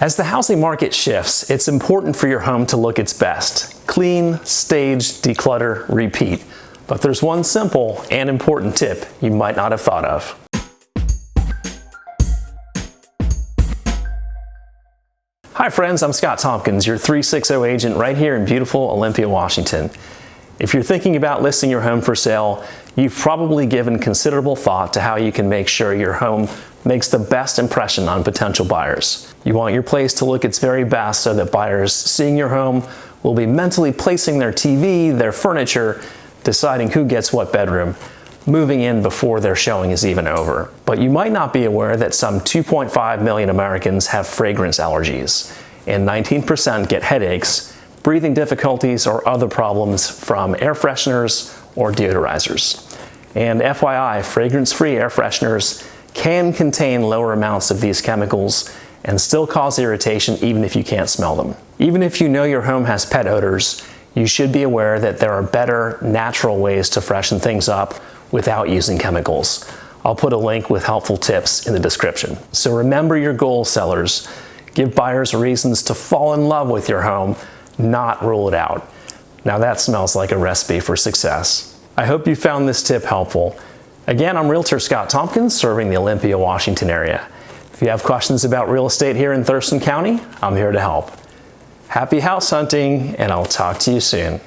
As the housing market shifts, it's important for your home to look its best. Clean, stage, declutter, repeat. But there's one simple and important tip you might not have thought of. Hi friends, I'm Scott Tompkins, your 360 agent right here in beautiful Olympia, Washington. If you're thinking about listing your home for sale, you've probably given considerable thought to how you can make sure your home makes the best impression on potential buyers. You want your place to look its very best so that buyers seeing your home will be mentally placing their TV, their furniture, deciding who gets what bedroom, moving in before their showing is even over. But you might not be aware that some 2.5 million Americans have fragrance allergies, and 19% get headaches, breathing difficulties, or other problems from air fresheners or deodorizers. And FYI, fragrance-free air fresheners can contain lower amounts of these chemicals and still cause irritation even if you can't smell them. Even if you know your home has pet odors, you should be aware that there are better natural ways to freshen things up without using chemicals. I'll put a link with helpful tips in the description. So remember your goal, sellers. Give buyers reasons to fall in love with your home, not rule it out. Now that smells like a recipe for success. I hope you found this tip helpful. Again, I'm Realtor Scott Tompkins, serving the Olympia, Washington area. If you have questions about real estate here in Thurston County, I'm here to help. Happy house hunting, and I'll talk to you soon.